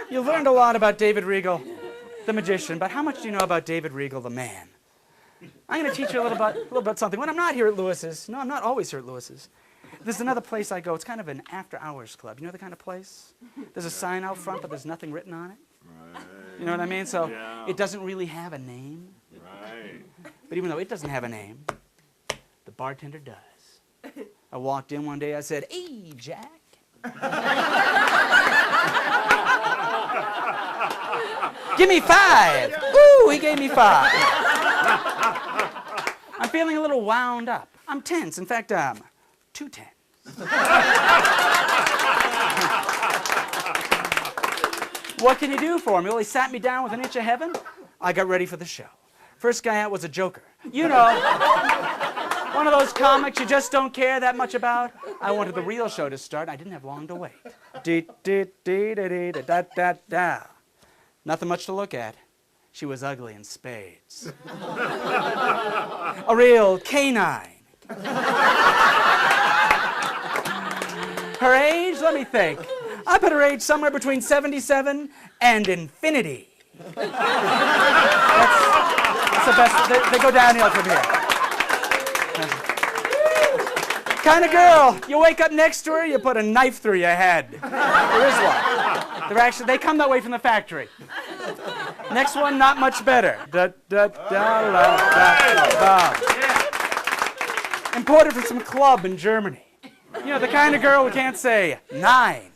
you've learned a lot about David Regal, the magician, but how much do you know about David Regal, the man? I'm going to teach you a little about something. When I'm not here at Lewis's, no, I'm not always here at Lewis's. There's another place I go. It's kind of an after-hours club. You know the kind of place? There's a sign out front, but there's nothing written on it. Right. You know what I mean? So it doesn't really have a name. Right. But even though it doesn't have a name, the bartender does. I walked in one day, I said, "Hey, Jack." "Give me 5. Ooh, he gave me 5. I'm feeling a little wound up. I'm tense. In fact, I'm too tense. What can you do for me? Well, he sat me down with an inch of heaven. I got ready for the show. First guy out was a joker. You know, one of those comics you just don't care that much about. I wanted the real show to start. I didn't have long to wait. Da-da-da-da-da-da-da. Nothing much to look at. She was ugly in spades. A real canine. Her age? Let me think. I put her age somewhere between 77 and infinity. That's the best. They go downhill from here. Kind of girl, you wake up next to her, you put a knife through your head. There is one. They come that way from the factory. Next one, not much better. Imported from some club in Germany. You know, the kind of girl who can't say 9.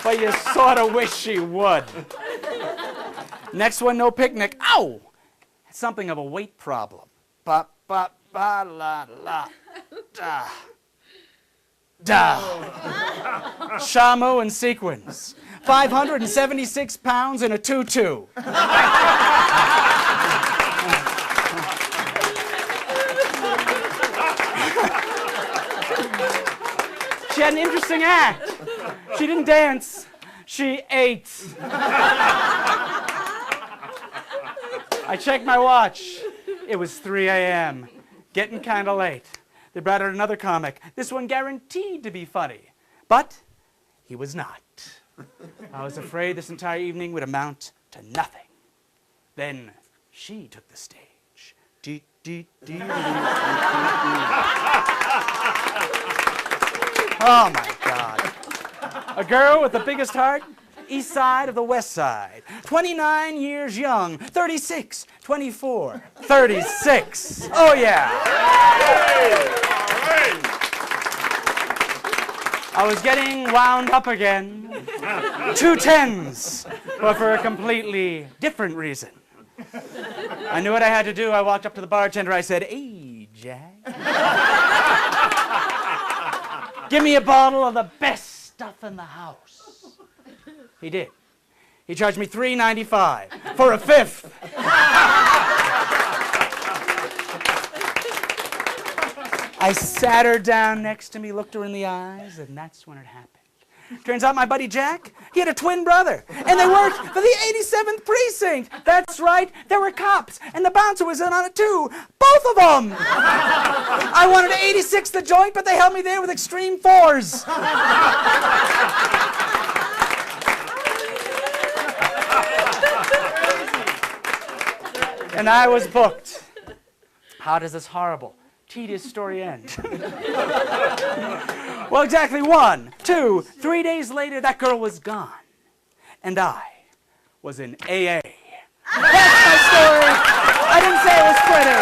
But you sort of wish she would. Next one, no picnic. Ow! Something of a weight problem. Ba ba ba la la da da. Shamu and sequins. 576 pounds in a tutu. She had an interesting act. She didn't dance. She ate. I checked my watch. It was 3 a.m. Getting kind of late. They brought out another comic. This one guaranteed to be funny. But he was not. I was afraid this entire evening would amount to nothing. Then she took the stage. Oh, my God. A girl with the biggest heart, east side of the west side. 29 years young, 36, 24, 36. Oh, yeah. I was getting wound up again. 2 10s, but for a completely different reason. I knew what I had to do. I walked up to the bartender. I said, "Hey, Jack. Give me a bottle of the best stuff in the house." He did. He charged me $3.95 for a 5th. I sat her down next to me, looked her in the eyes, and that's when it happened. Turns out my buddy Jack, he had a twin brother, and they worked for the 87th precinct. That's right, there were cops, and the bouncer was in on it too. Both of them. I wanted to 86 the joint, but they held me there with extreme 4s. And I was booked. How does this horrible, tedious story end? Well, exactly 1, 2, 3 days later, that girl was gone. And I was in AA. That's my story. I didn't say it was pretty.